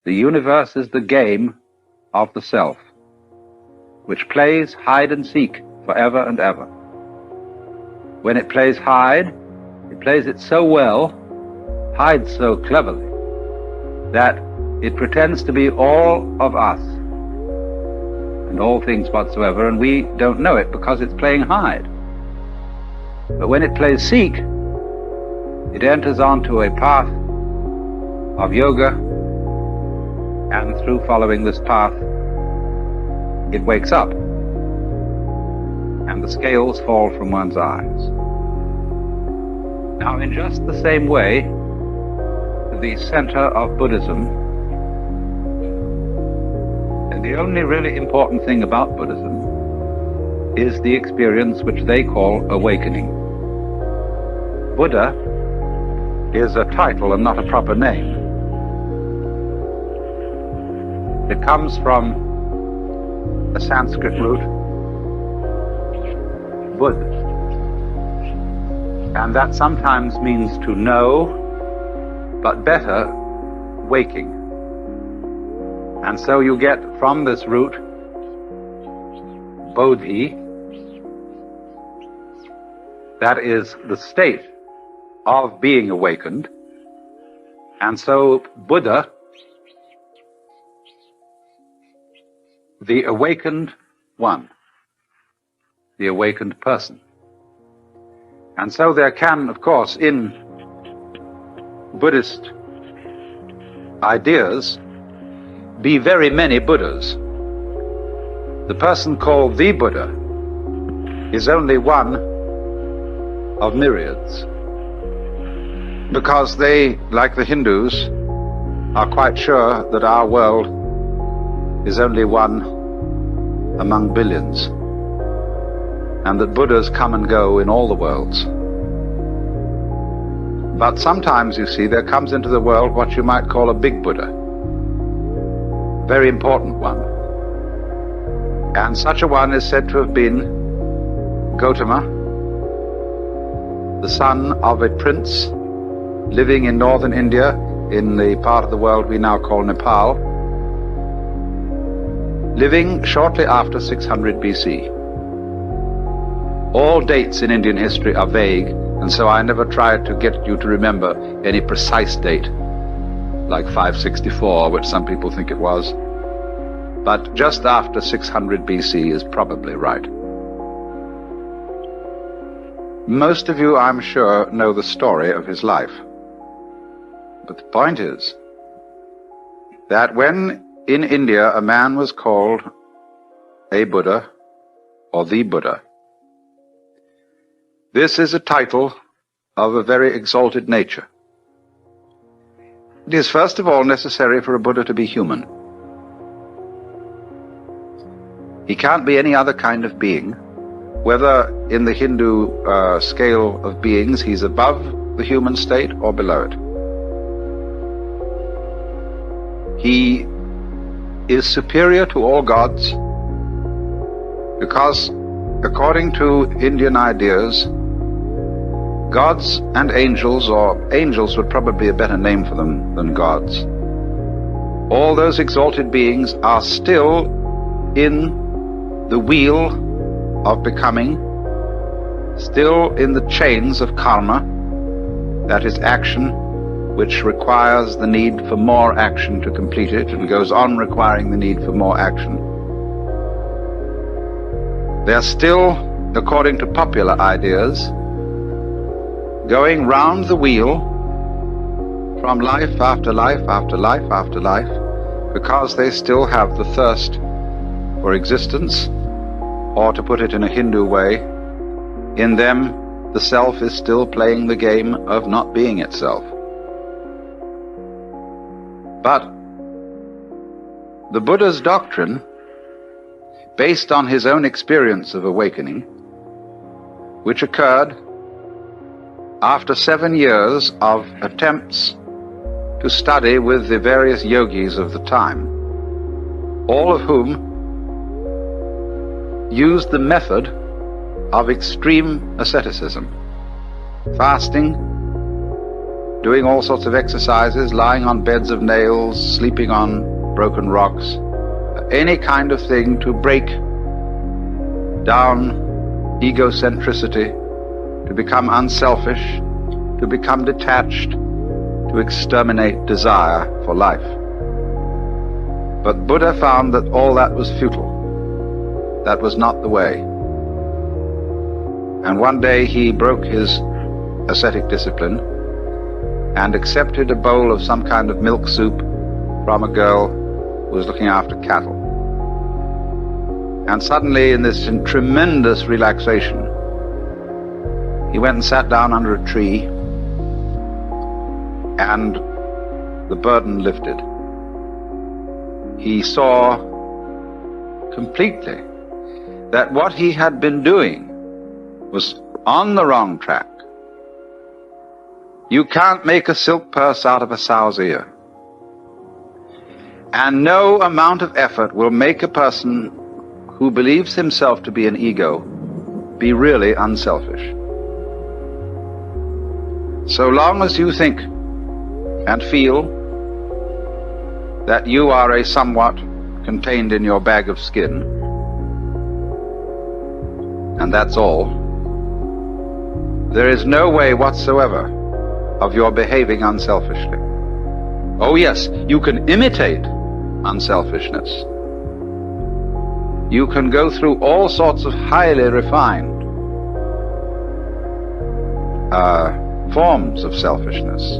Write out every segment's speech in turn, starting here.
The universe is the game of the self, which plays hide and seek forever and ever. When it plays hide, it plays it so well, hides so cleverly, that it pretends to be all of us and all things whatsoever, and we don't know it because it's playing hide. But when it plays seek, it enters onto a path of yoga, and through following this path, it wakes up, and the scales fall from one's eyes. Now, in just the same way, the center of Buddhism, and the only really important thing about Buddhism, is the experience which they call awakening. Buddha is a title and not a proper name. It comes from a Sanskrit root, Bud, and that sometimes means to know, but better, waking. And so you get from this root, Bodhi, that is the state of being awakened. And so Buddha, the awakened one, the awakened person. And so there can, of course, in Buddhist ideas, be very many Buddhas. The person called the Buddha is only one of myriads, because they, like the Hindus, are quite sure that our world is only one among billions, and that Buddhas come and go in all the worlds. But sometimes, you see, there comes into the world what you might call a big Buddha, very important one. And such a one is said to have been Gautama, the son of a prince living in northern India, in the part of the world we now call Nepal, living shortly after 600 BC. All dates in Indian history are vague, and so I never tried to get you to remember any precise date, like 564, which some people think it was. But just after 600 BC is probably right. Most of you, I'm sure, know the story of his life. But the point is that when in India a man was called a Buddha or the Buddha, this is a title of a very exalted nature. It is first of all necessary for a Buddha to be human. He can't be any other kind of being. Whether in the Hindu scale of beings he's above the human state or below it. He is superior to all gods because, according to Indian ideas, gods and angels, or angels would probably be a better name for them than gods, all those exalted beings are still in the wheel of becoming, still in the chains of karma, that is action, which requires the need for more action to complete it, and goes on requiring the need for more action. They are still, according to popular ideas, going round the wheel from life after life after life after life, because they still have the thirst for existence, or to put it in a Hindu way, in them the self is still playing the game of not being itself. But the Buddha's doctrine, based on his own experience of awakening, which occurred after 7 years of attempts to study with the various yogis of the time, all of whom used the method of extreme asceticism, fasting, doing all sorts of exercises, lying on beds of nails, sleeping on broken rocks, any kind of thing to break down egocentricity, to become unselfish, to become detached, to exterminate desire for life. But Buddha found that all that was futile. That was not the way. And one day he broke his ascetic discipline and accepted a bowl of some kind of milk soup from a girl who was looking after cattle. And suddenly, in this tremendous relaxation, he went and sat down under a tree, and the burden lifted. He saw completely that what he had been doing was on the wrong track. You can't make a silk purse out of a sow's ear. And no amount of effort will make a person who believes himself to be an ego be really unselfish. So long as you think and feel that you are a somewhat contained in your bag of skin, and that's all, there is no way whatsoever of your behaving unselfishly. Oh yes, you can imitate unselfishness. You can go through all sorts of highly refined forms of selfishness,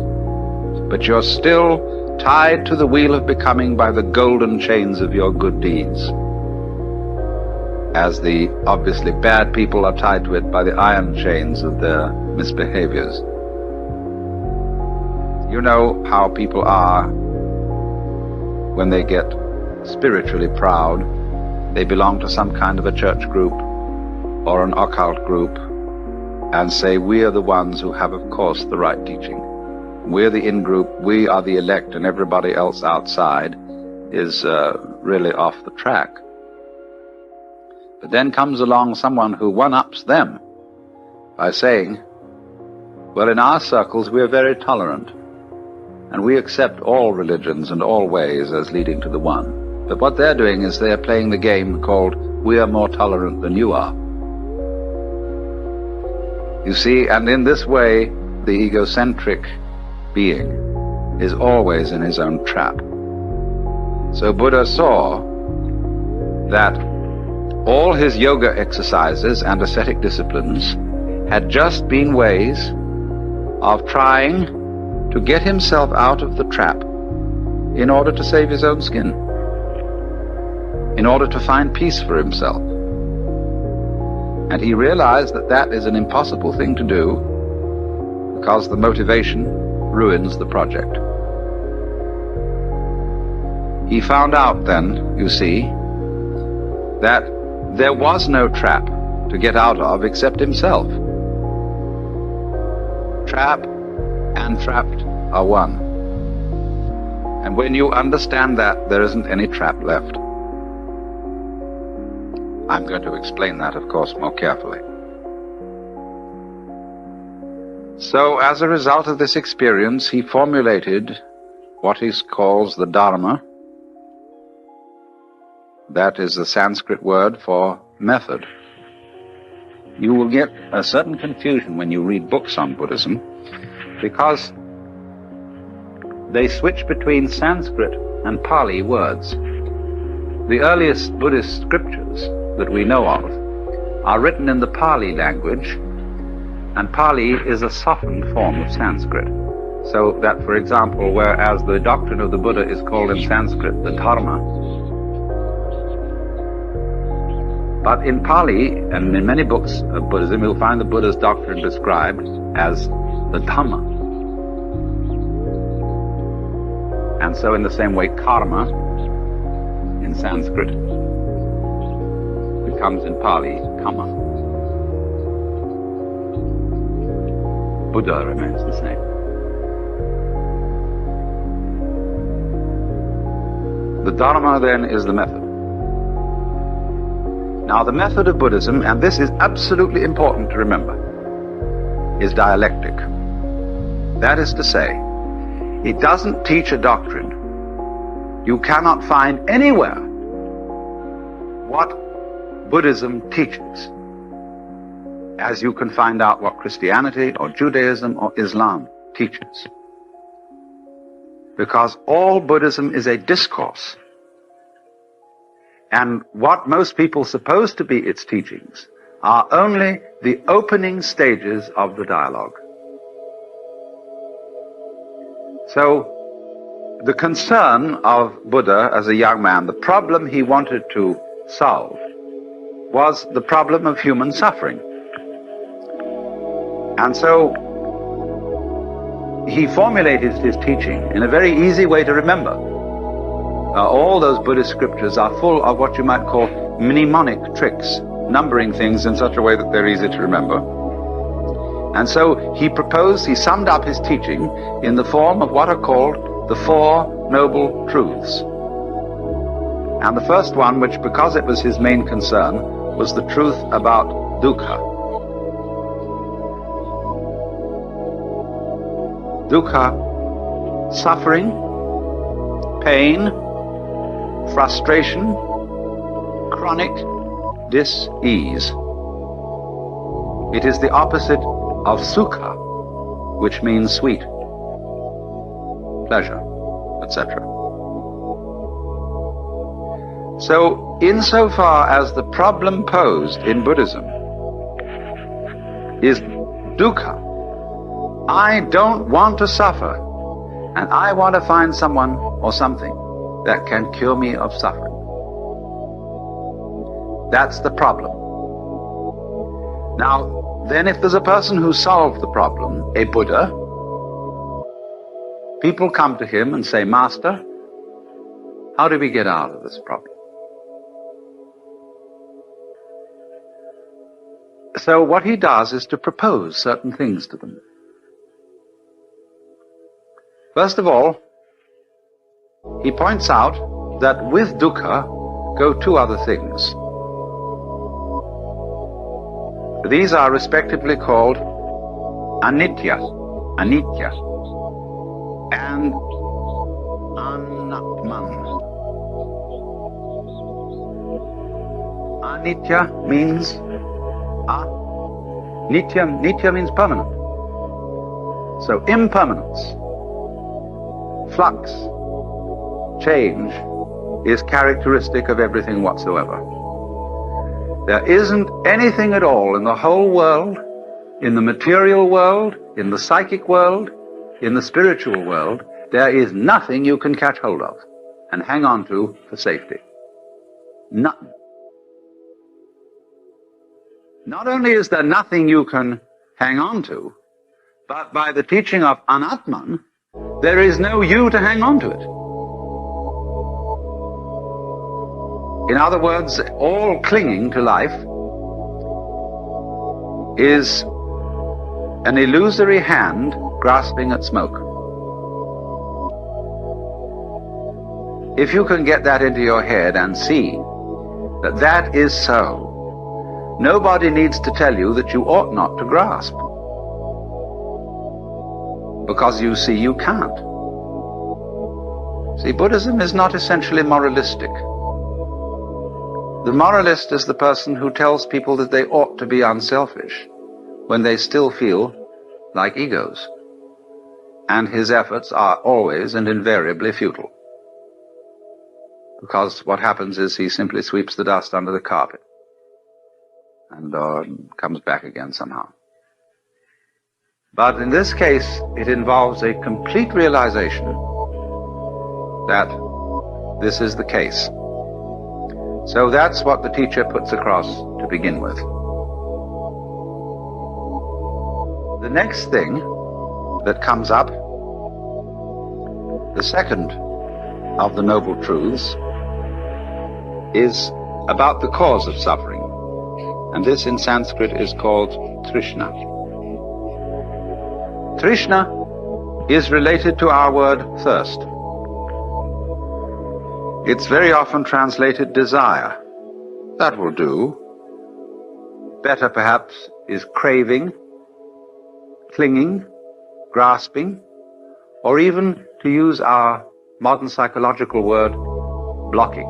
but you're still tied to the wheel of becoming by the golden chains of your good deeds, as the obviously bad people are tied to it by the iron chains of their misbehaviors. You know how people are when they get spiritually proud. They belong to some kind of a church group or an occult group and say, we are the ones who have, of course, the right teaching. We're the in-group, we are the elect, and everybody else outside is really off the track. But then comes along someone who one-ups them by saying, well, in our circles we're very tolerant, and we accept all religions and all ways as leading to the one. But what they're doing is they're playing the game called, we are more tolerant than you are. You see, and in this way, the egocentric being is always in his own trap. So Buddha saw that all his yoga exercises and ascetic disciplines had just been ways of trying to get himself out of the trap in order to save his own skin, in order to find peace for himself. And he realized that that is an impossible thing to do because the motivation ruins the project. He found out then, you see, that there was no trap to get out of except himself. Trap and trapped are one. And when you understand that, there isn't any trap left. I'm going to explain that, of course, more carefully. So, as a result of this experience, he formulated what he calls the Dharma. That is the Sanskrit word for method. You will get a certain confusion when you read books on Buddhism, because they switch between Sanskrit and Pali words. The earliest Buddhist scriptures that we know of are written in the Pali language, and Pali is a softened form of Sanskrit. So that, for example, whereas the doctrine of the Buddha is called in Sanskrit the Dharma, but in Pali and in many books of Buddhism you'll find the Buddha's doctrine described as the Dhamma. And so in the same way, karma in Sanskrit becomes in Pali kamma. Buddha remains the same. The Dharma then is the method. Now the method of Buddhism, and this is absolutely important to remember, is dialectic. That is to say, it doesn't teach a doctrine. You cannot find anywhere what Buddhism teaches, as you can find out what Christianity or Judaism or Islam teaches. Because all Buddhism is a discourse. And what most people suppose to be its teachings are only the opening stages of the dialogue. So, the concern of Buddha as a young man, the problem he wanted to solve, was the problem of human suffering. And so, he formulated his teaching in a very easy way to remember. All those Buddhist scriptures are full of what you might call mnemonic tricks, numbering things in such a way that they're easy to remember. And so he summed up his teaching in the form of what are called the Four Noble Truths. And the first one, which because it was his main concern, was the truth about dukkha. Dukkha, suffering, pain, frustration, chronic dis-ease. It is the opposite of sukha, which means sweet, pleasure, etc. So, insofar as the problem posed in Buddhism is dukkha, I don't want to suffer, and I want to find someone or something that can cure me of suffering. That's the problem. Now, then if there's a person who solved the problem, a Buddha, people come to him and say, Master, how do we get out of this problem? So what he does is to propose certain things to them. First of all, he points out that with dukkha go two other things. These are respectively called anitya, and anatman. Anitya means nitya means permanent. So impermanence, flux, change is characteristic of everything whatsoever. There isn't anything at all in the whole world, in the material world, in the psychic world, in the spiritual world, there is nothing you can catch hold of and hang on to for safety. Nothing. Not only is there nothing you can hang on to, but by the teaching of anatman, there is no you to hang on to it. In other words, all clinging to life is an illusory hand grasping at smoke. If you can get that into your head and see that that is so, nobody needs to tell you that you ought not to grasp, because you see you can't. See, Buddhism is not essentially moralistic. The moralist is the person who tells people that they ought to be unselfish when they still feel like egos, and his efforts are always and invariably futile, because what happens is he simply sweeps the dust under the carpet and comes back again somehow. But in this case, it involves a complete realization that this is the case. So that's what the teacher puts across to begin with. The next thing that comes up, the second of the Noble Truths, is about the cause of suffering. And this in Sanskrit is called Trishna. Trishna is related to our word thirst. It's very often translated desire. That will do. Better perhaps is craving, clinging, grasping, or even, to use our modern psychological word, blocking.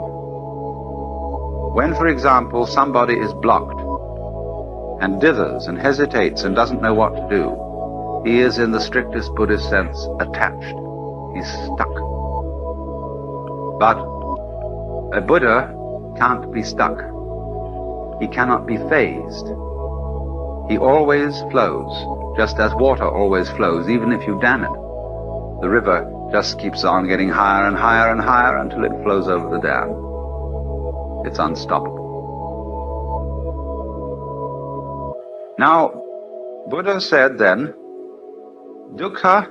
When, for example, somebody is blocked and dithers and hesitates and doesn't know what to do, he is, in the strictest Buddhist sense, attached. He's stuck. But a Buddha can't be stuck. He cannot be phased. He always flows, just as water always flows, even if you dam it. The river just keeps on getting higher and higher and higher until it flows over the dam. It's unstoppable. Now, Buddha said then, dukkha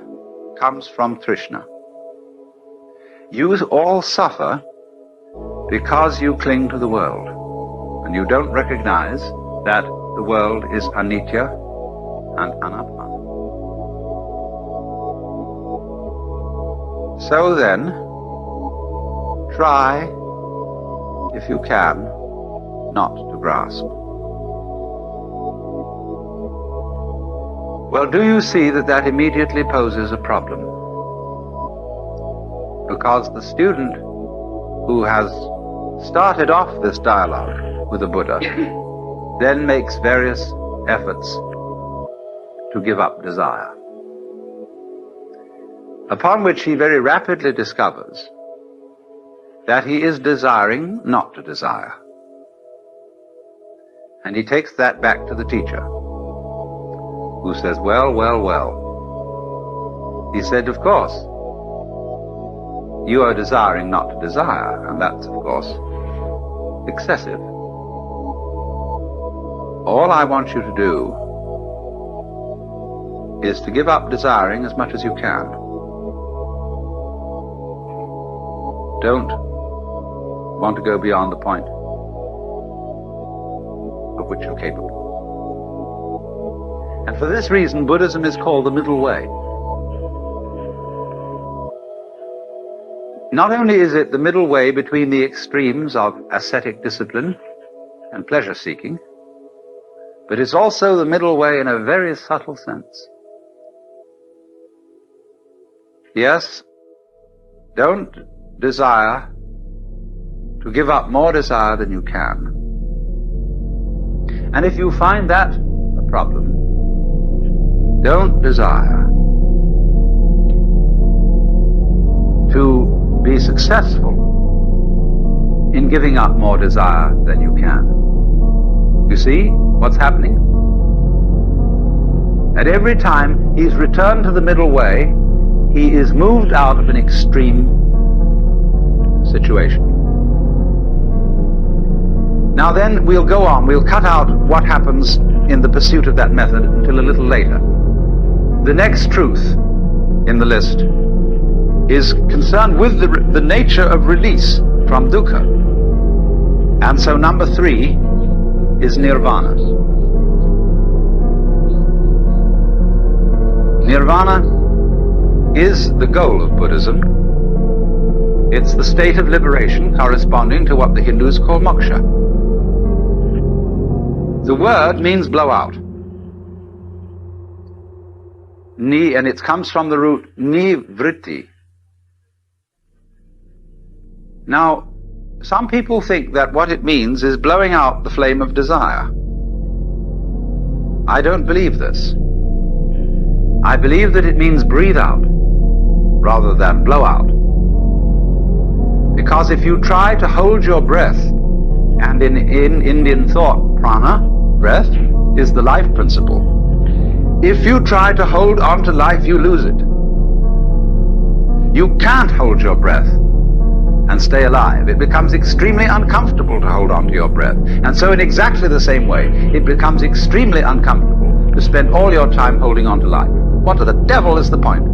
comes from Trishna. You all suffer because you cling to the world, and you don't recognize that the world is anicca and anatta. So then, try, if you can, not to grasp. Well, do you see that that immediately poses a problem? Because the student who has started off this dialogue with the Buddha then makes various efforts to give up desire, upon which he very rapidly discovers that he is desiring not to desire. And he takes that back to the teacher, who says, well, well, well. He said, of course, you are desiring not to desire, and that's, of course, excessive. All I want you to do is to give up desiring as much as you can. Don't want to go beyond the point of which you're capable. And for this reason, Buddhism is called the middle way. Not only is it the middle way between the extremes of ascetic discipline and pleasure-seeking, but it's also the middle way in a very subtle sense. Yes, don't desire to give up more desire than you can. And if you find that a problem, don't desire to be successful in giving up more desire than you can. You see what's happening? At every time he's returned to the middle way, he is moved out of an extreme situation. Now then, we'll go on. We'll cut out what happens in the pursuit of that method until a little later. The next truth in the list is concerned with the nature of release from dukkha. And so number 3 is nirvana. Nirvana is the goal of Buddhism. It's the state of liberation corresponding to what the Hindus call moksha. The word means blow out. And it comes from the root nivritti. Now, some people think that what it means is blowing out the flame of desire. I don't believe this. I believe that it means breathe out rather than blow out. Because if you try to hold your breath, and in Indian thought, prana, breath, is the life principle. If you try to hold on to life, you lose it. You can't hold your breath and stay alive. It becomes extremely uncomfortable to hold on to your breath. And so in exactly the same way, it becomes extremely uncomfortable to spend all your time holding on to life. What the devil is the point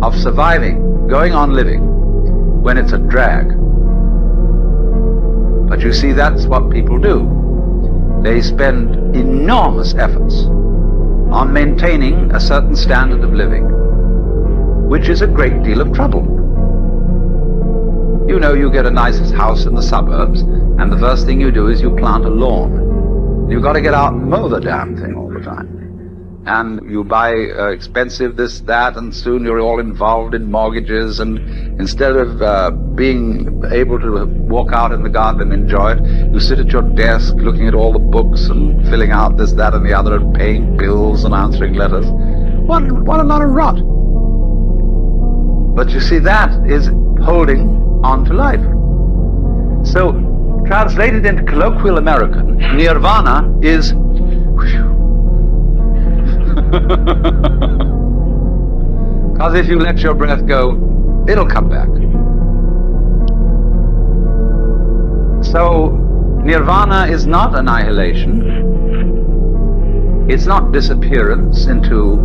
of surviving, going on living, when it's a drag? But you see, that's what people do. They spend enormous efforts on maintaining a certain standard of living, which is a great deal of trouble. You know, you get a nice house in the suburbs, and the first thing you do is you plant a lawn. You've got to get out and mow the damn thing all the time. and you buy expensive this, that, and soon you're all involved in mortgages, and instead of being able to walk out in the garden and enjoy it, you sit at your desk looking at all the books and filling out this, that, and the other, and paying bills and answering letters. What a lot of rot. But you see, that is holding on to life. So, translated into colloquial American, nirvana is because if you let your breath go, it'll come back. So, nirvana is not annihilation. It's not disappearance into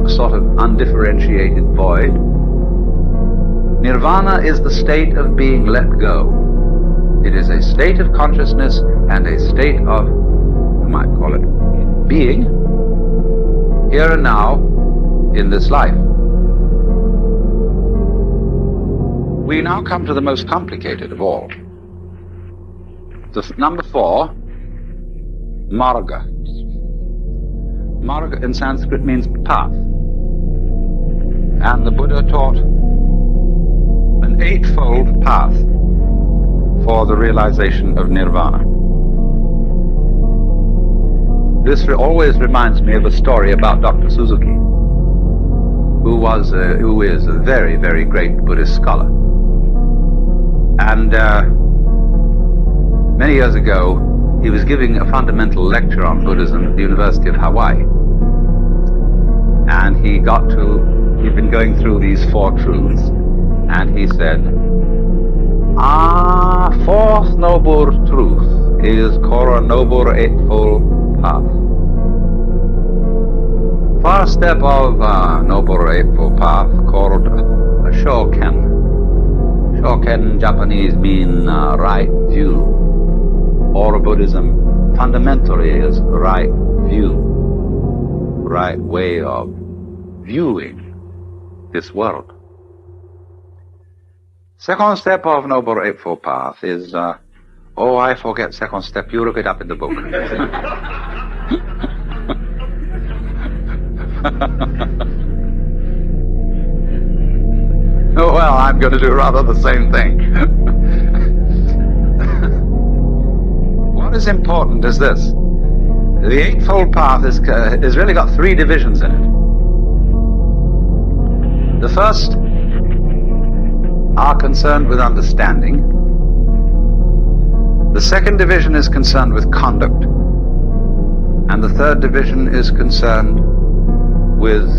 a sort of undifferentiated void. Nirvana is the state of being let go. It is a state of consciousness and a state of, you might call it, being, here and now, in this life. We now come to the most complicated of all. Number 4, marga. Marga in Sanskrit means path. And the Buddha taught an 8-fold path for the realization of nirvana. This always reminds me of a story about Dr. Suzuki, who is a very, very great Buddhist scholar. And many years ago, he was giving a fundamental lecture on Buddhism at the University of Hawaii. And he'd been going through these 4 truths, and he said, fourth noble truth is Kora noble 8-fold path. First step of noble 8-fold path called Shoken. Shoken Japanese mean right view, or Buddhism fundamentally is right view, right way of viewing this world. Second step of Noble Eightfold Path is, I forget second step, you look it up in the book. Oh, well, I'm going to do rather the same thing. What is important is this. The Eightfold Path is really got 3 divisions in it. The first are concerned with understanding. The second division is concerned with conduct. And the third division is concerned with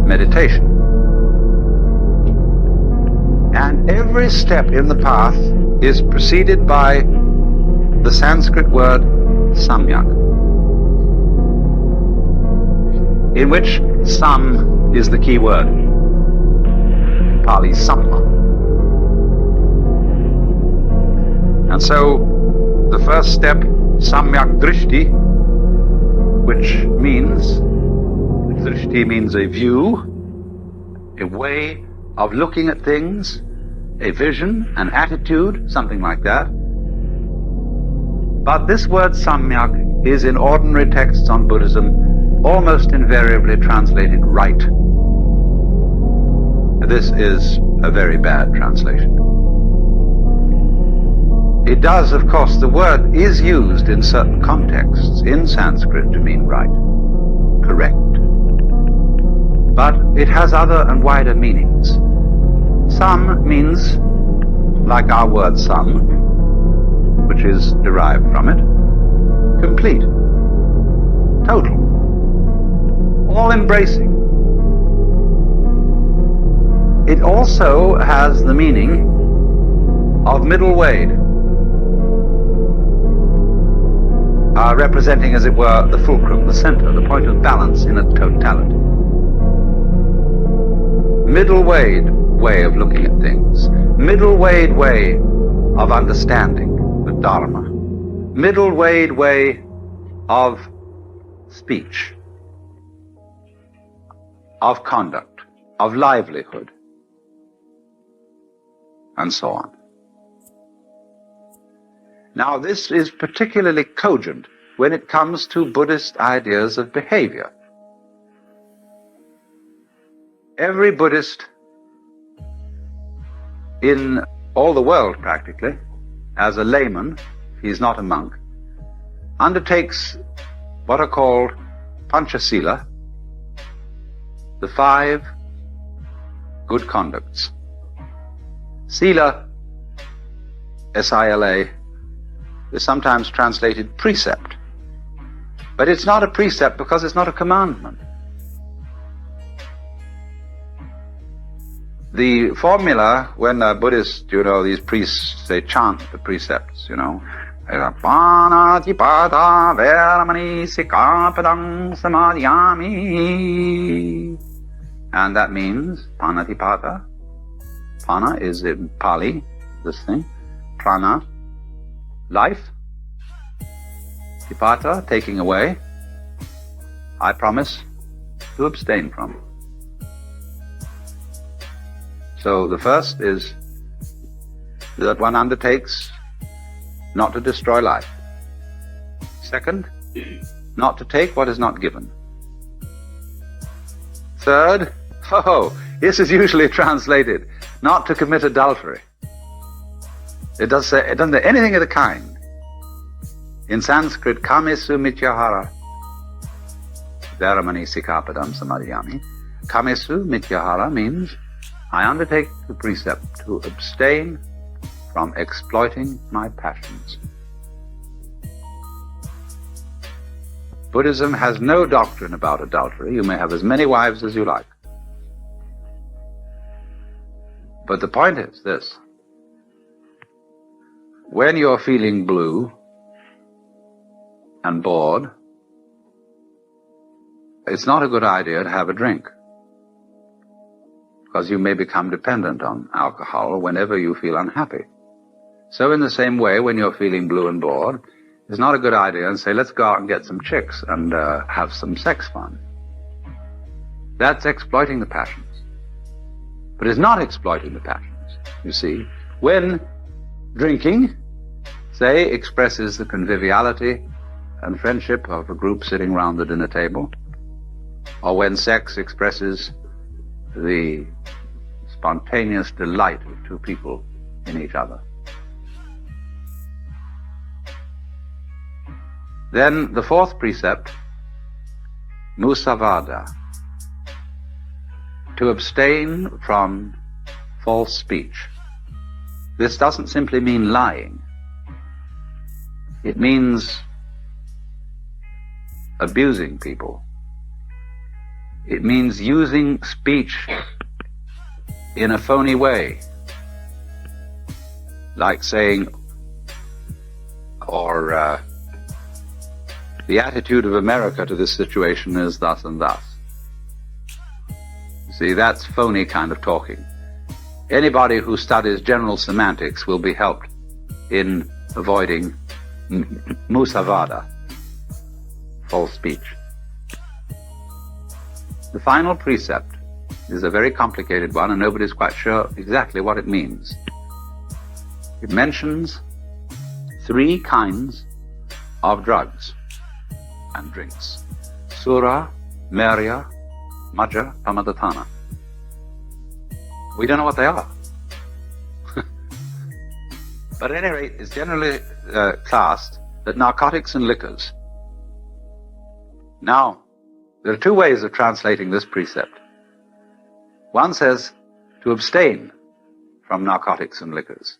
meditation. And every step in the path is preceded by the Sanskrit word samyak, in which sam is the key word. Pali samma. And so the first step, samyak drishti, which means, drishti means a view, a way of looking at things, a vision, an attitude, something like that. But this word samyak is in ordinary texts on Buddhism almost invariably translated right. This is a very bad translation. It does, of course, the word is used in certain contexts in Sanskrit to mean right, correct. But it has other and wider meanings. Sam means, like our word sum, which is derived from it, complete, total, all-embracing. It also has the meaning of middle way, representing, as it were, the fulcrum, the center, the point of balance in a totality. Middle way of looking at things, middle way of understanding the Dharma, middle way of speech, of conduct, of livelihood, and so on. Now, this is particularly cogent when it comes to Buddhist ideas of behavior. Every Buddhist in all the world, practically, as a layman, he's not a monk, undertakes what are called Panchasila, the 5 good conducts. Sila, S-I-L-A, is sometimes translated precept. But it's not a precept because it's not a commandment. The formula, when a Buddhist, these priests, they chant the precepts, Panatipada veramani sikapadam samadhyami. And that means Panatipada. Pana is in Pali, this thing. Prana, life. Tipata, taking away. I promise to abstain from. So the first is that one undertakes not to destroy life. Second, not to take what is not given. Third, this is usually translated, not to commit adultery. It doesn't say anything of the kind. In Sanskrit, kamesu mityahara, dharamani sikapadam samadhyami. Kamesu mityahara means I undertake the precept to abstain from exploiting my passions. Buddhism has no doctrine about adultery. You may have as many wives as you like. But the point is this. When you're feeling blue and bored, it's not a good idea to have a drink, because you may become dependent on alcohol whenever you feel unhappy. So in the same way, when you're feeling blue and bored, it's not a good idea to say, let's go out and get some chicks and have some sex fun. That's exploiting the passions. But it's not exploiting the passions, you see. When drinking, say, expresses the conviviality and friendship of a group sitting round the dinner table, or when sex expresses the spontaneous delight of 2 people in each other. Then the 4th precept, musavada, to abstain from false speech. This doesn't simply mean lying. It means abusing people. It means using speech in a phony way, like saying, the attitude of America to this situation is thus and thus. See, that's phony kind of talking. Anybody who studies general semantics will be helped in avoiding musavada, false speech. The final precept is a very complicated one, and nobody's quite sure exactly what it means. It mentions 3 kinds of drugs and drinks: sura, merya, majja, pamadatthana. We don't know what they are. But at any rate, it's generally classed that narcotics and liquors. Now, there are 2 ways of translating this precept. One says to abstain from narcotics and liquors.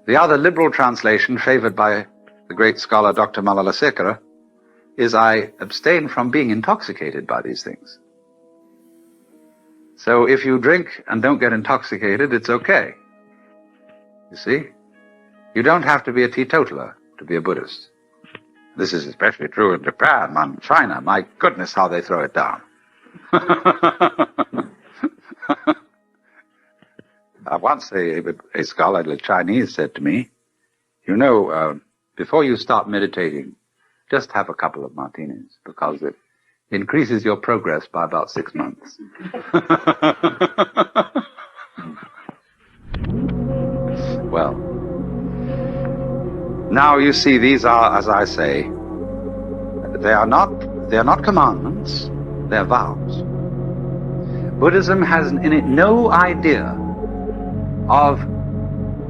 The other liberal translation, favored by the great scholar Dr. Malalasekara, is I abstain from being intoxicated by these things. So if you drink and don't get intoxicated, it's okay. You see? You don't have to be a teetotaler to be a Buddhist. This is especially true in Japan and China. My goodness, how they throw it down. Once a scholarly Chinese said to me, before you start meditating, just have a couple of martinis, because it increases your progress by about 6 months. Well, now you see, these are, as I say, they are not commandments, they're vows. Buddhism has in it no idea of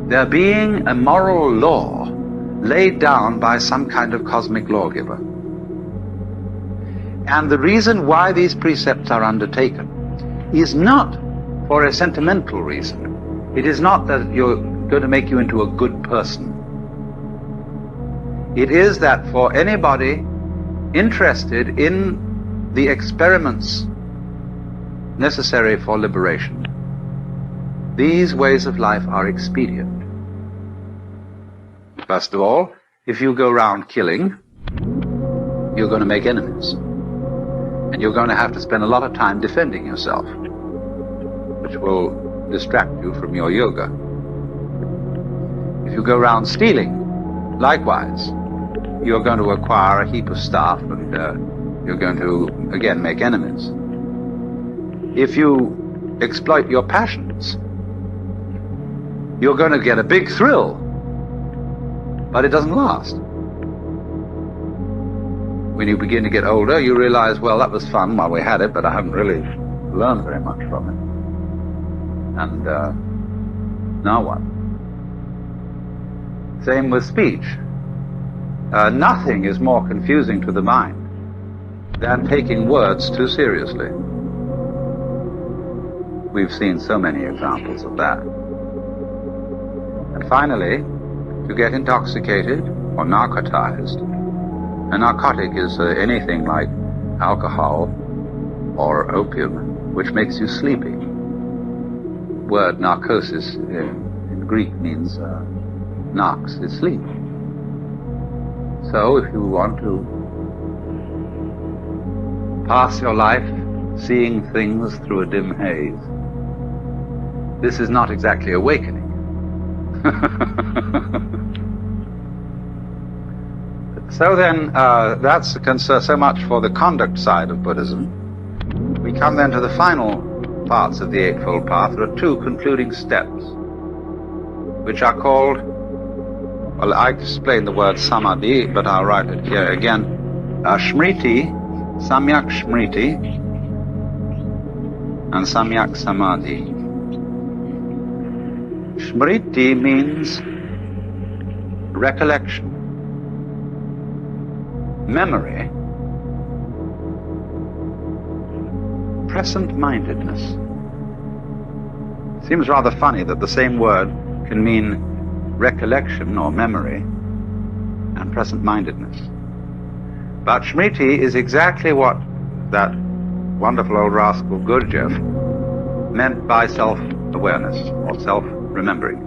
there being a moral law laid down by some kind of cosmic lawgiver. And the reason why these precepts are undertaken is not for a sentimental reason. It is not that you're going to make you into a good person. It is that for anybody interested in the experiments necessary for liberation, these ways of life are expedient. First of all, if you go around killing, you're going to make enemies. And you're going to have to spend a lot of time defending yourself, which will distract you from your yoga. If you go around stealing, likewise, you're going to acquire a heap of stuff and you're going to, again, make enemies. If you exploit your passions, you're going to get a big thrill, but it doesn't last. When you begin to get older, you realize, well, that was fun while we had it, but I haven't really learned very much from it. And now what? Same with speech. Nothing is more confusing to the mind than taking words too seriously. We've seen so many examples of that. And finally, to get intoxicated or narcotized. A narcotic is anything like alcohol or opium, which makes you sleepy. The word narcosis in Greek means narx is sleep. So if you want to pass your life seeing things through a dim haze, this is not exactly awakening. So then, that's so much for the conduct side of Buddhism. We come then to the final parts of the Eightfold Path. There are two concluding steps, which are called, well, I explained the word samadhi, but I'll write it here again. Smriti, Samyak Smriti, and Samyak Samadhi. Smriti means recollection, memory, present-mindedness. Seems rather funny that the same word can mean recollection or memory and present-mindedness. But Smriti is exactly what that wonderful old rascal Gurdjieff meant by self-awareness or self-remembering.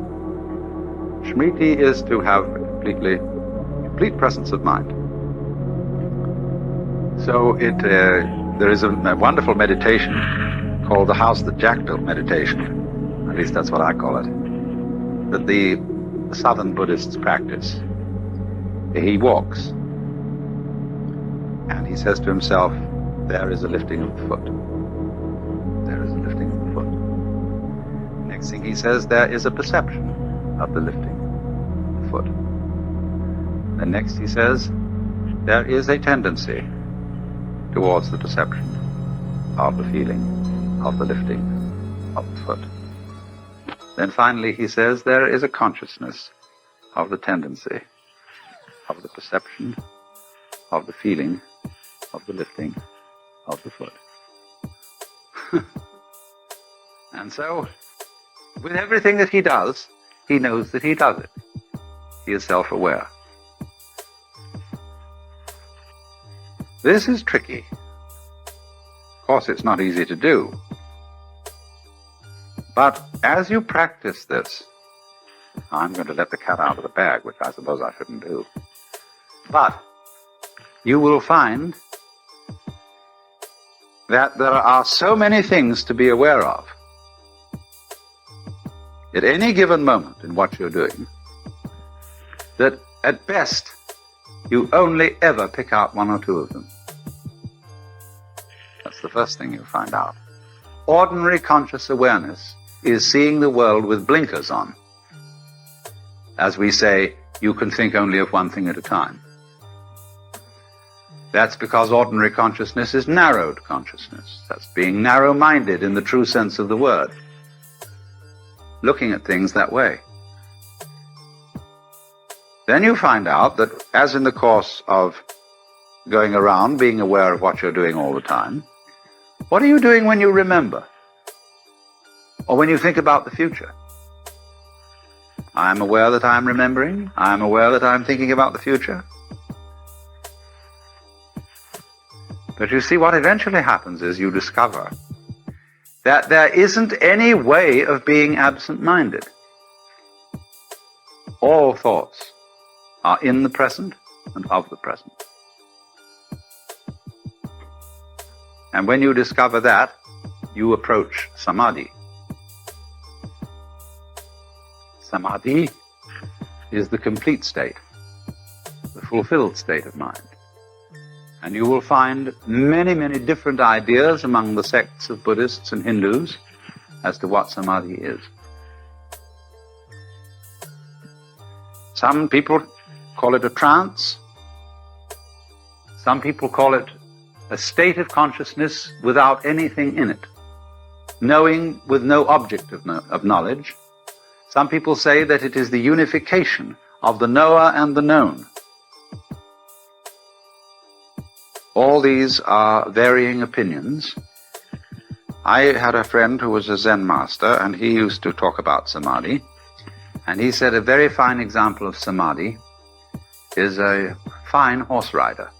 Smriti is to have complete presence of mind. So there is a wonderful meditation called the House That Jack Built meditation, at least that's what I call it, that the Southern Buddhists practice. He walks and he says to himself, there is a lifting of the foot. There is a lifting of the foot. Next thing he says, there is a perception of the lifting of the foot. The next he says, there is a tendency towards the perception of the feeling of the lifting of the foot. Then finally he says there is a consciousness of the tendency of the perception of the feeling of the lifting of the foot. And so, with everything that he does, he knows that he does it. He is self-aware. This is tricky. Of course, it's not easy to do. But as you practice this, I'm going to let the cat out of the bag, which I suppose I shouldn't do. But you will find that there are so many things to be aware of at any given moment in what you're doing that at best you only ever pick out one or two of them. That's the first thing you'll find out. Ordinary conscious awareness is seeing the world with blinkers on. As we say, you can think only of one thing at a time. That's because ordinary consciousness is narrowed consciousness. That's being narrow-minded in the true sense of the word, looking at things that way. Then you find out that, as in the course of going around being aware of what you're doing all the time, what are you doing when you remember? Or when you think about the future? I'm aware that I'm remembering. I'm aware that I'm thinking about the future. But you see, what eventually happens is you discover that there isn't any way of being absent-minded. All thoughts are in the present and of the present. And when you discover that, you approach samadhi. Samadhi is the complete state, the fulfilled state of mind. And you will find many, many different ideas among the sects of Buddhists and Hindus as to what samadhi is. Some people call it a trance. Some people call it a state of consciousness without anything in it, knowing with no object of knowledge. Some people say that it is the unification of the knower and the known. All these are varying opinions. I had a friend who was a Zen master, and he used to talk about samadhi. And he said a very fine example of samadhi is a fine horse rider.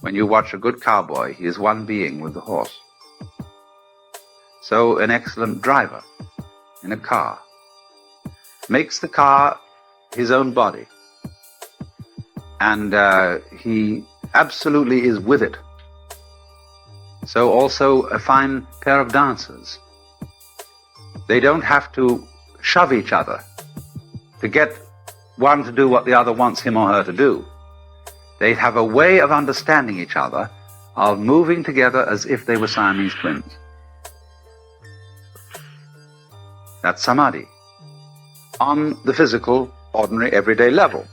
When you watch a good cowboy, he is one being with the horse. So an excellent driver in a car makes the car his own body, and he absolutely is with it. So also a fine pair of dancers. They don't have to shove each other to get one to do what the other wants him or her to do. They have a way of understanding each other, of moving together as if they were Siamese twins. That's samadhi, on the physical, ordinary, everyday level.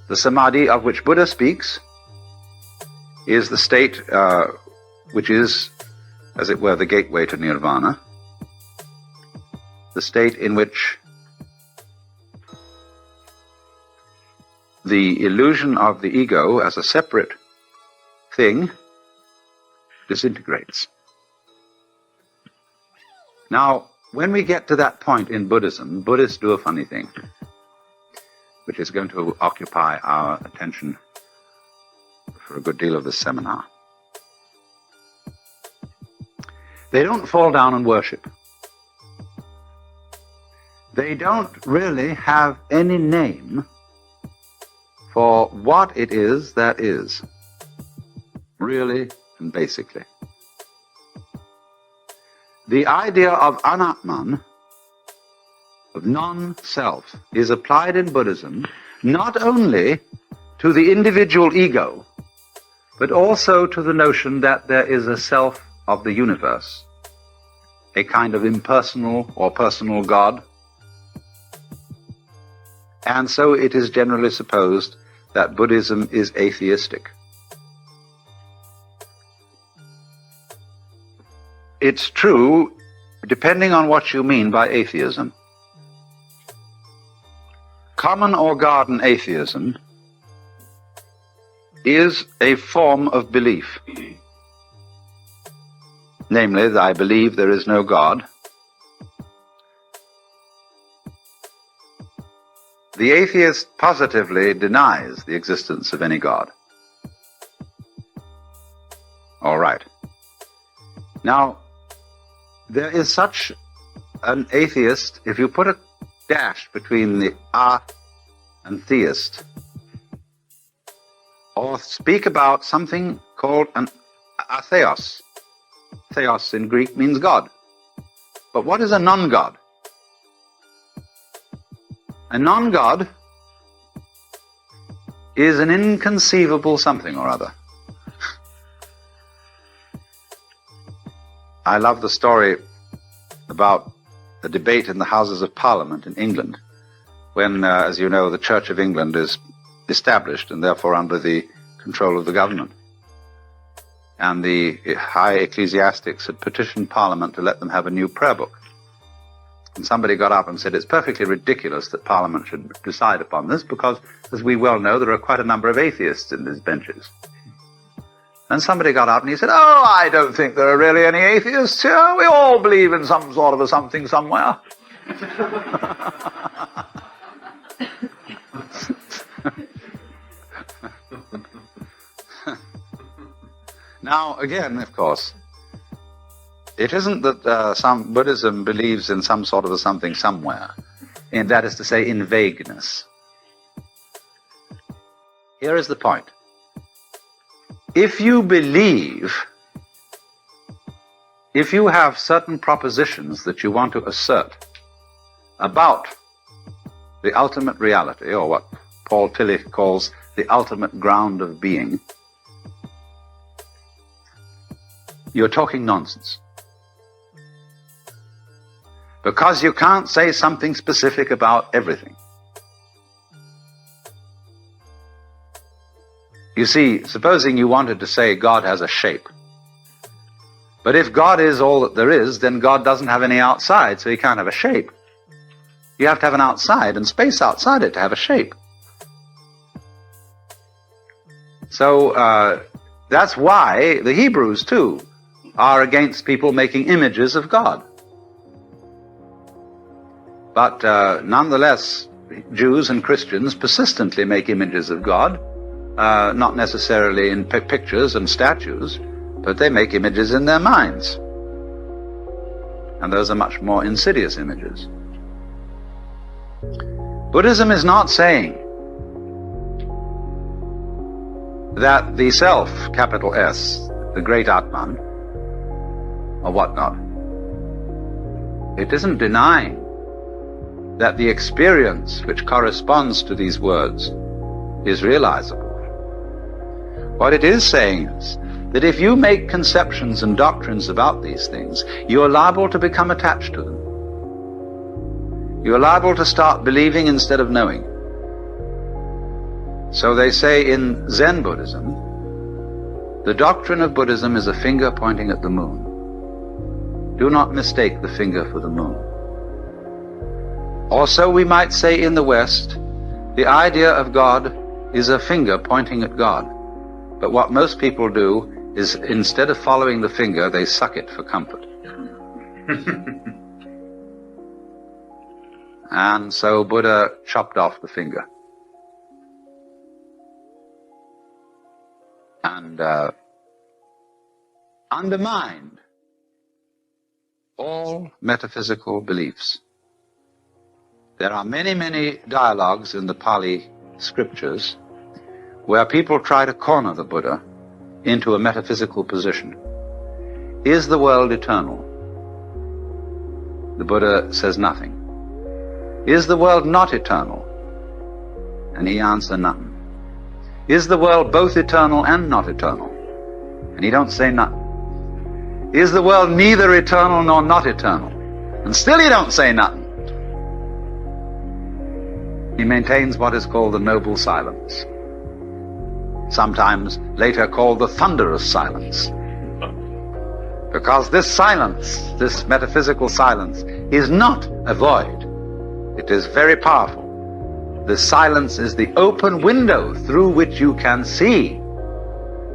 The samadhi of which Buddha speaks is the state which is, as it were, the gateway to nirvana, the state in which the illusion of the ego as a separate thing disintegrates. Now, when we get to that point in Buddhism, Buddhists do a funny thing, which is going to occupy our attention for a good deal of this seminar. They don't fall down and worship. They don't really have any name for what it is that is, really and basically. The idea of anatman, of non-self, is applied in Buddhism not only to the individual ego, but also to the notion that there is a self of the universe, a kind of impersonal or personal God. And so it is generally supposed that Buddhism is atheistic. It's true, depending on what you mean by atheism. Common or garden atheism is a form of belief. Namely, that I believe there is no God. The atheist positively denies the existence of any God. All right. Now, there is such an atheist, if you put a dash between the and theist, or speak about something called an atheos. Theos in Greek means God. But what is a non-God? A non-God is an inconceivable something or other. I love the story about the debate in the Houses of Parliament in England, when, as you know, the Church of England is established and therefore under the control of the government. And the high ecclesiastics had petitioned Parliament to let them have a new prayer book. And somebody got up and said, it's perfectly ridiculous that Parliament should decide upon this because, as we well know, there are quite a number of atheists in these benches. And somebody got up and he said, oh, I don't think there are really any atheists here. We all believe in some sort of a something somewhere. Now, again, of course, it isn't that some Buddhism believes in some sort of a something somewhere, and that is to say, in vagueness. Here is the point. If you believe, if you have certain propositions that you want to assert about the ultimate reality, or what Paul Tillich calls the ultimate ground of being, you're talking nonsense. Because you can't say something specific about everything. You see, supposing you wanted to say God has a shape. But if God is all that there is, then God doesn't have any outside, so he can't have a shape. You have to have an outside and space outside it to have a shape. So that's why the Hebrews, too, are against people making images of God. But nonetheless, Jews and Christians persistently make images of God, not necessarily in pictures and statues, but they make images in their minds. And those are much more insidious images. Buddhism is not saying that the self, capital S, the great Atman, or whatnot, it isn't denying that the experience which corresponds to these words is realizable. What it is saying is that if you make conceptions and doctrines about these things, you are liable to become attached to them. You are liable to start believing instead of knowing. So they say in Zen Buddhism, the doctrine of Buddhism is a finger pointing at the moon. Do not mistake the finger for the moon. Also, we might say in the West, the idea of God is a finger pointing at God. But what most people do is, instead of following the finger, they suck it for comfort. And so Buddha chopped off the finger. And undermined all metaphysical beliefs. There are many, many dialogues in the Pali scriptures where people try to corner the Buddha into a metaphysical position. Is the world eternal? The Buddha says nothing. Is the world not eternal? And he answers nothing. Is the world both eternal and not eternal? And he don't say nothing. Is the world neither eternal nor not eternal? And still he don't say nothing. He maintains what is called the noble silence, sometimes later called the thunderous silence. Because this silence, this metaphysical silence, is not a void. It is very powerful. The silence is the open window through which you can see,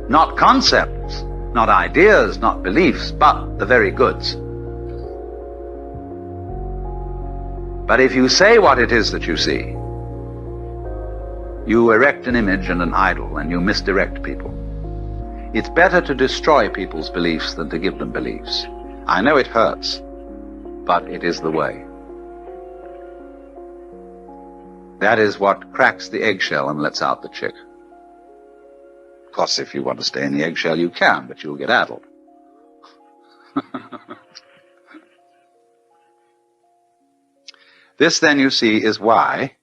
not concepts, not ideas, not beliefs, but the very goods. But if you say what it is that you see, you erect an image and an idol, and you misdirect people. It's better to destroy people's beliefs than to give them beliefs. I know it hurts, but it is the way. That is what cracks the eggshell and lets out the chick. Of course, if you want to stay in the eggshell, you can, but you'll get addled. This, then, you see, is why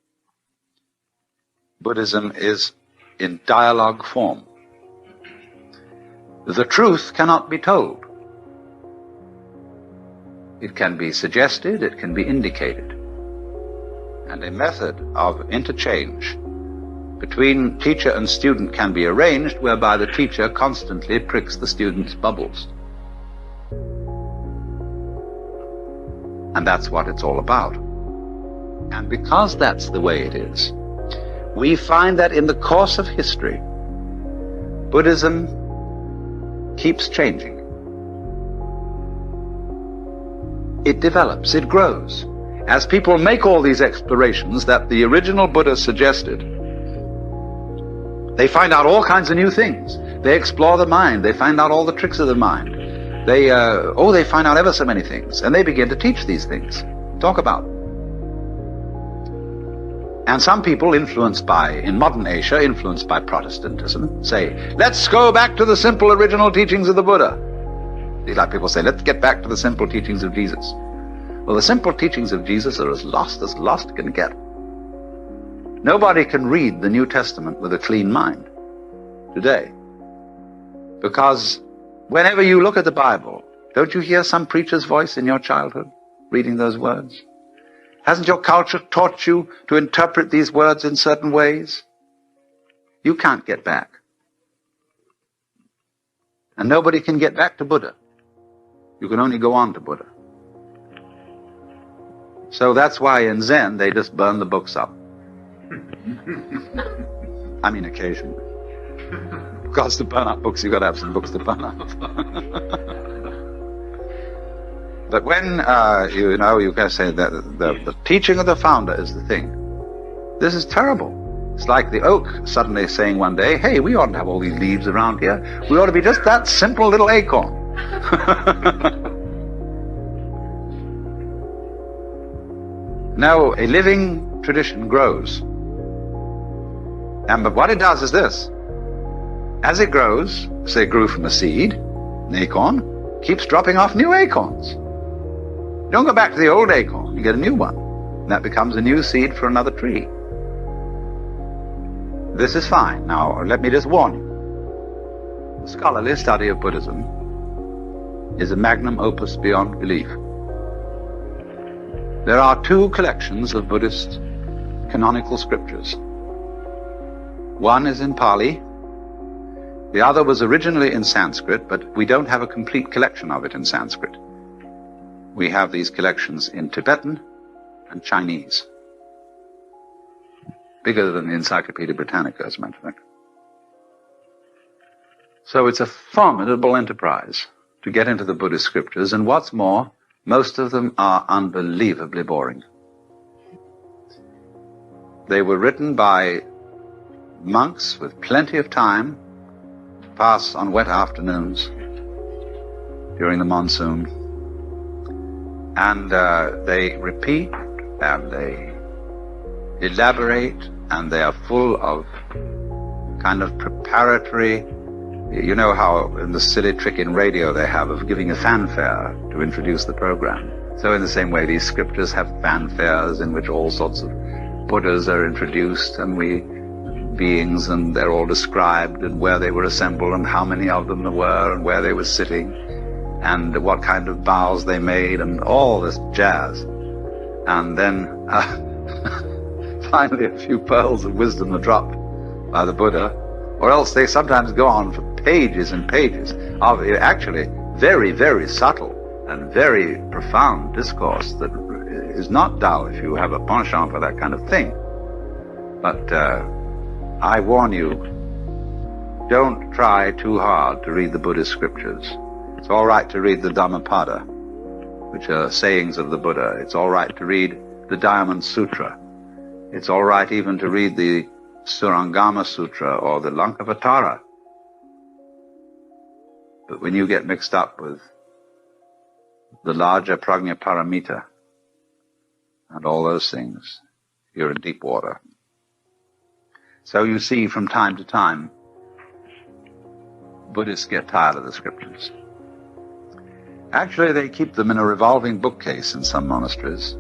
Buddhism is in dialogue form. The truth cannot be told. It can be suggested, it can be indicated. And a method of interchange between teacher and student can be arranged whereby the teacher constantly pricks the student's bubbles. And that's what it's all about. And because that's the way it is, we find that in the course of history, Buddhism keeps changing. It develops, it grows. As people make all these explorations that the original Buddha suggested, they find out all kinds of new things. They explore the mind. They find out all the tricks of the mind. They find out ever so many things. And they begin to teach these things, talk about them. And some people in modern Asia, influenced by Protestantism, say, let's go back to the simple original teachings of the Buddha. These like people say, let's get back to the simple teachings of Jesus. Well, the simple teachings of Jesus are as lost can get. Nobody can read the New Testament with a clean mind today. Because whenever you look at the Bible, don't you hear some preacher's voice in your childhood reading those words? Hasn't your culture taught you to interpret these words in certain ways? You can't get back. And nobody can get back to Buddha. You can only go on to Buddha. So that's why in Zen they just burn the books up. I mean occasionally. Because to burn up books you've got to have some books to burn up. But when, you can say that the teaching of the founder is the thing. This is terrible. It's like the oak suddenly saying one day, hey, we oughtn't to have all these leaves around here. We ought to be just that simple little acorn. No, a living tradition grows. But what it does is this. As it grows, say it grew from a seed, an acorn, keeps dropping off new acorns. Don't go back to the old acorn, you get a new one. And that becomes a new seed for another tree. This is fine. Now, let me just warn you. The scholarly study of Buddhism is a magnum opus beyond belief. There are two collections of Buddhist canonical scriptures. One is in Pali. The other was originally in Sanskrit, but we don't have a complete collection of it in Sanskrit. We have these collections in Tibetan and Chinese. Bigger than the Encyclopedia Britannica, as a matter of fact. So it's a formidable enterprise to get into the Buddhist scriptures, and what's more, most of them are unbelievably boring. They were written by monks with plenty of time to pass on wet afternoons during the monsoon. And they repeat, and they elaborate, and they are full of kind of preparatory, you know how in the silly trick in radio they have of giving a fanfare to introduce the program. So in the same way, these scriptures have fanfares in which all sorts of Buddhas are introduced, and beings, and they're all described, and where they were assembled, and how many of them there were, and where they were sitting, and what kind of vows they made, and all this jazz. And then finally a few pearls of wisdom are dropped by the Buddha, or else they sometimes go on for pages and pages of actually very, very subtle and very profound discourse that is not dull if you have a penchant for that kind of thing. But I warn you, don't try too hard to read the Buddhist scriptures. It's all right to read the Dhammapada, which are sayings of the Buddha. It's all right to read the Diamond Sutra. It's all right even to read the Surangama Sutra or the Lankavatara. But when you get mixed up with the larger Prajnaparamita and all those things, you're in deep water. So you see, from time to time, Buddhists get tired of the scriptures. Actually, they keep them in a revolving bookcase in some monasteries.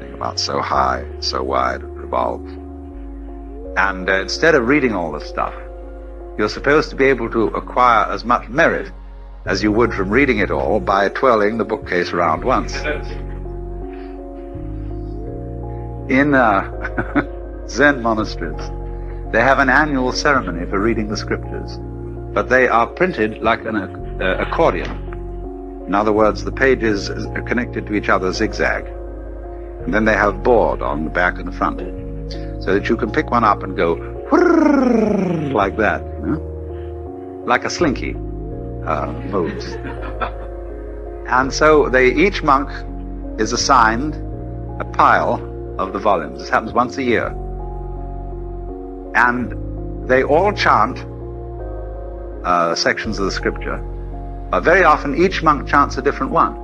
Think about so high, so wide, it revolves. And instead of reading all this stuff, you're supposed to be able to acquire as much merit as you would from reading it all by twirling the bookcase around once. In Zen monasteries, They have an annual ceremony for reading the scriptures, but they are printed like an accordion. In other words, the pages are connected to each other zigzag, and then they have board on the back and the front, so that you can pick one up and go like that, you know? Like a slinky moves. And so each monk is assigned a pile of the volumes. This happens once a year. And they all chant sections of the scripture. Very often each monk chants a different one.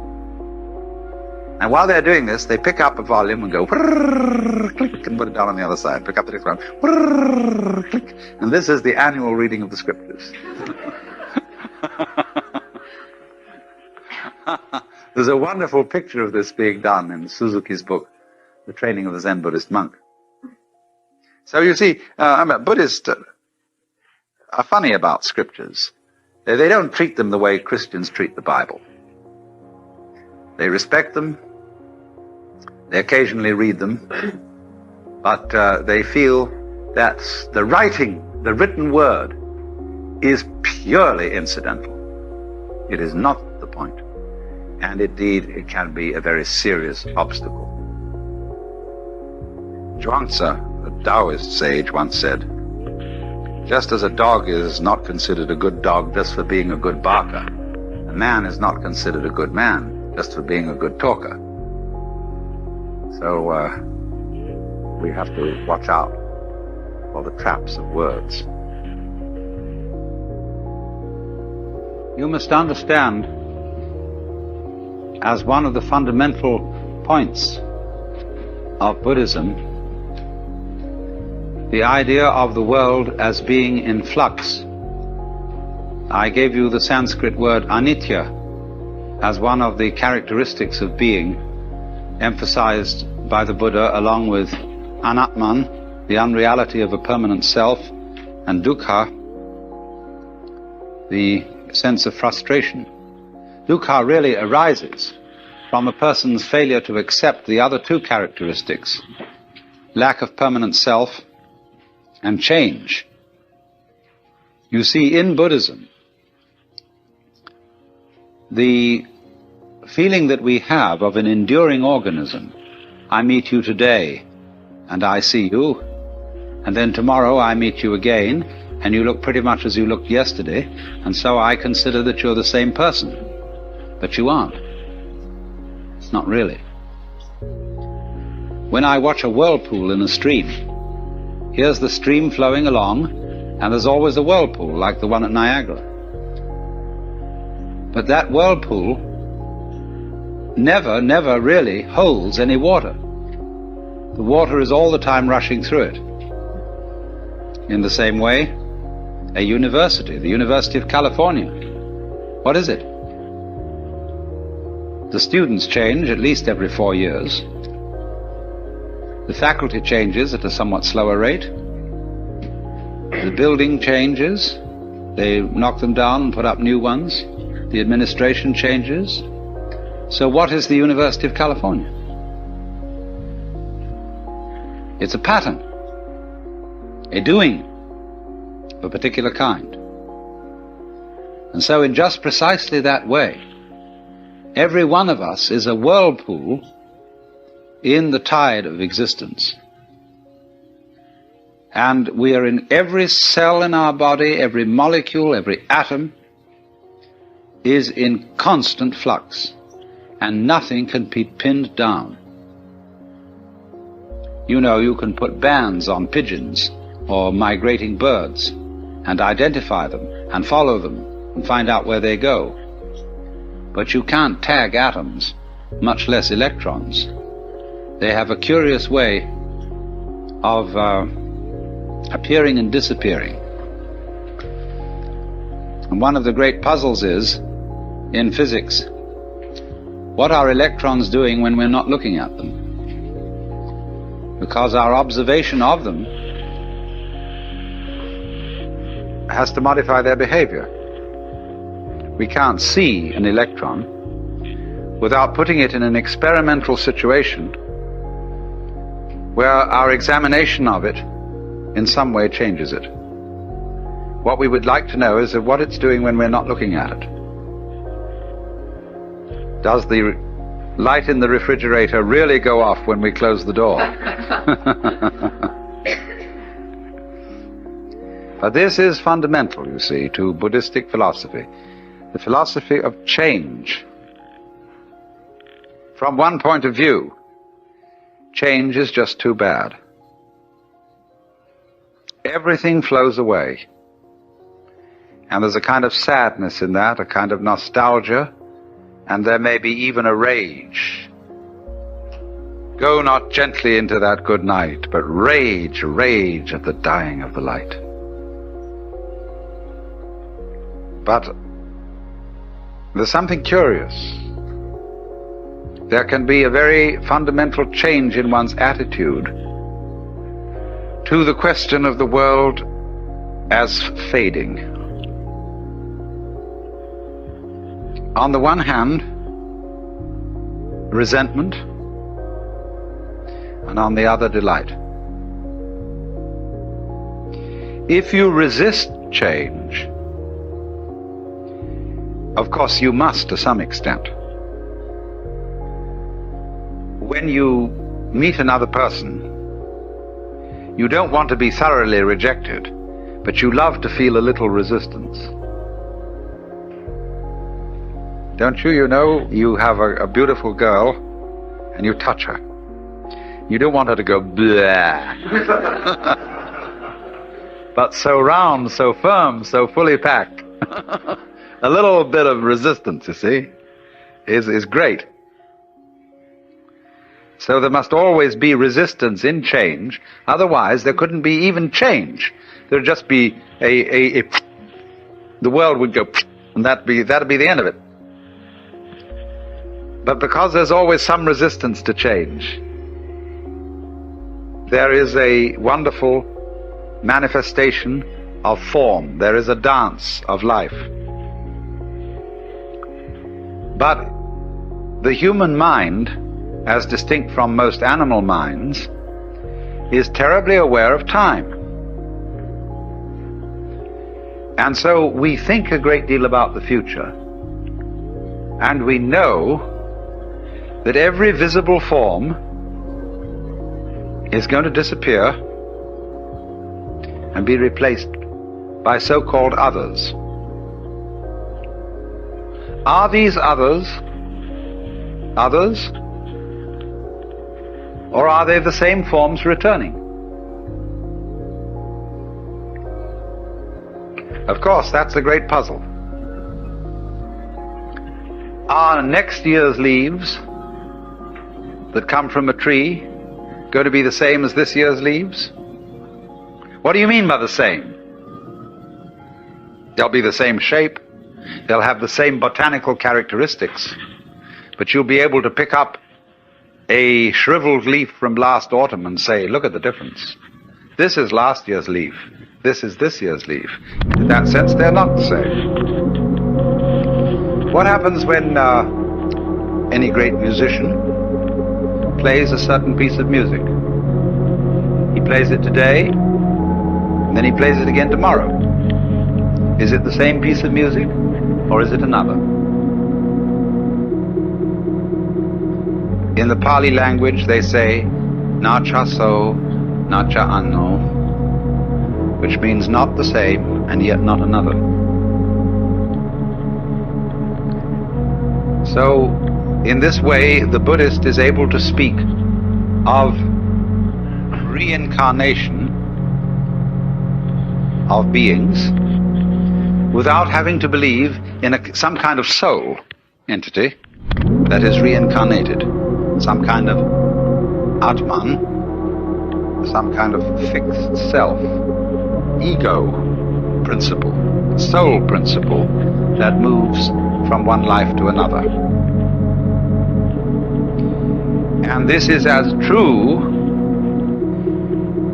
And while they're doing this, they pick up a volume and go click and put it down on the other side. Pick up the next one, click. And this is the annual reading of the scriptures. There's a wonderful picture of this being done in Suzuki's book, The Training of the Zen Buddhist Monk. So you see, Buddhists are funny about scriptures. They don't treat them the way Christians treat the Bible. They respect them. They occasionally read them. But they feel that the written word, is purely incidental. It is not the point. And indeed, it can be a very serious obstacle. Zhuangzi, a Taoist sage, once said, just as a dog is not considered a good dog just for being a good barker, a man is not considered a good man just for being a good talker. So we have to watch out for the traps of words. You must understand, as one of the fundamental points of Buddhism, the idea of the world as being in flux. I gave you the Sanskrit word anitya as one of the characteristics of being, emphasized by the Buddha along with anatman, the unreality of a permanent self, and dukkha, the sense of frustration. Dukkha really arises from a person's failure to accept the other two characteristics, lack of permanent self and change. You see, in Buddhism, the feeling that we have of an enduring organism, I meet you today and I see you, and then tomorrow I meet you again and you look pretty much as you looked yesterday, and so I consider that you're the same person. But you aren't. It's not really. When I watch a whirlpool in a stream, here's the stream flowing along, and there's always a whirlpool, like the one at Niagara. But that whirlpool never really holds any water. The water is all the time rushing through it. In the same way, a university, the University of California, what is it? The students change at least every 4 years. The faculty changes at a somewhat slower rate. The building changes. They knock them down and put up new ones. The administration changes. So what is the University of California? It's a pattern, a doing of a particular kind. And so in just precisely that way, every one of us is a whirlpool in the tide of existence. And we are in every cell in our body, every molecule, every atom is in constant flux, and nothing can be pinned down. You know, you can put bands on pigeons or migrating birds and identify them and follow them and find out where they go. But you can't tag atoms, much less electrons. They have a curious way of appearing and disappearing. And one of the great puzzles is, in physics, what are electrons doing when we're not looking at them? Because our observation of them has to modify their behavior. We can't see an electron without putting it in an experimental situation where our examination of it in some way changes it. What we would like to know is what it's doing when we're not looking at it. Does the light in the refrigerator really go off when we close the door? But this is fundamental, you see, to Buddhistic philosophy, the philosophy of change. From one point of view, change is just too bad. Everything flows away. And there's a kind of sadness in that, a kind of nostalgia, and there may be even a rage. Go not gently into that good night, but rage, rage at the dying of the light. But there's something curious. There can be a very fundamental change in one's attitude to the question of the world as fading. On the one hand, resentment, and on the other, delight. If you resist change, of course you must to some extent. When you meet another person, you don't want to be thoroughly rejected, but you love to feel a little resistance. Don't you? You know, you have a beautiful girl and you touch her. You don't want her to go blah. But so round, so firm, so fully packed. A little bit of resistance, you see, is great. So there must always be resistance in change, otherwise there couldn't be even change. There'd just be the world would go, and that'd be the end of it. But because there's always some resistance to change, there is a wonderful manifestation of form. There is a dance of life. But the human mind, as distinct from most animal minds, is terribly aware of time. And so we think a great deal about the future, and we know that every visible form is going to disappear and be replaced by so-called others. Are these others others, or are they the same forms returning? Of course, that's a great puzzle. Are next year's leaves that come from a tree going to be the same as this year's leaves? What do you mean by the same? They'll be the same shape, they'll have the same botanical characteristics, but you'll be able to pick up a shriveled leaf from last autumn and say, look at the difference. This is last year's leaf, this is this year's leaf. In that sense, they're not the same. What happens when any great musician plays a certain piece of music? He plays it today, and then he plays it again tomorrow. Is it the same piece of music, or is it another? In the Pali language, they say, na cha so, na cha anno, which means not the same, and yet not another. So, in this way, the Buddhist is able to speak of reincarnation of beings without having to believe in some kind of soul entity that is reincarnated, some kind of Atman, some kind of fixed self, ego principle, soul principle that moves from one life to another. And this is as true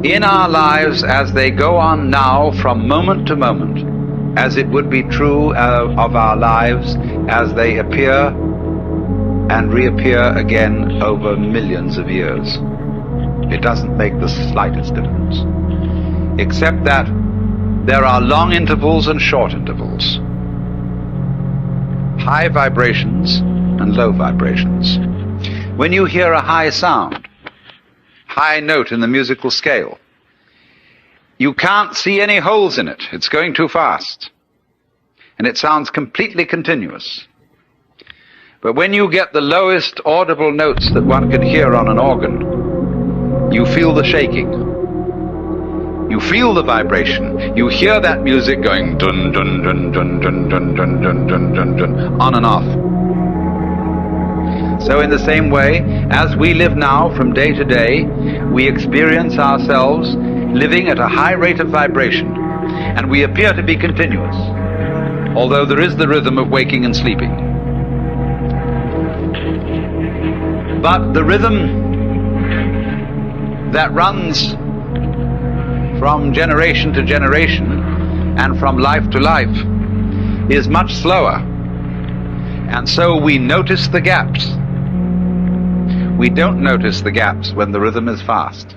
in our lives as they go on now from moment to moment, as it would be true of our lives as they appear and reappear again over millions of years. It doesn't make the slightest difference. except that there are long intervals and short intervals, high vibrations and low vibrations. When you hear a high sound, high note in the musical scale, you can't see any holes in it. It's going too fast. And it sounds completely continuous. But when you get the lowest audible notes that one can hear on an organ, you feel the shaking. You feel the vibration. You hear that music going dun dun dun dun dun dun dun dun dun dun dun on and off. So in the same way, as we live now from day to day, we experience ourselves living at a high rate of vibration, and we appear to be continuous, although there is the rhythm of waking and sleeping. But the rhythm that runs from generation to generation and from life to life is much slower, and so we notice the gaps. We don't notice the gaps when the rhythm is fast.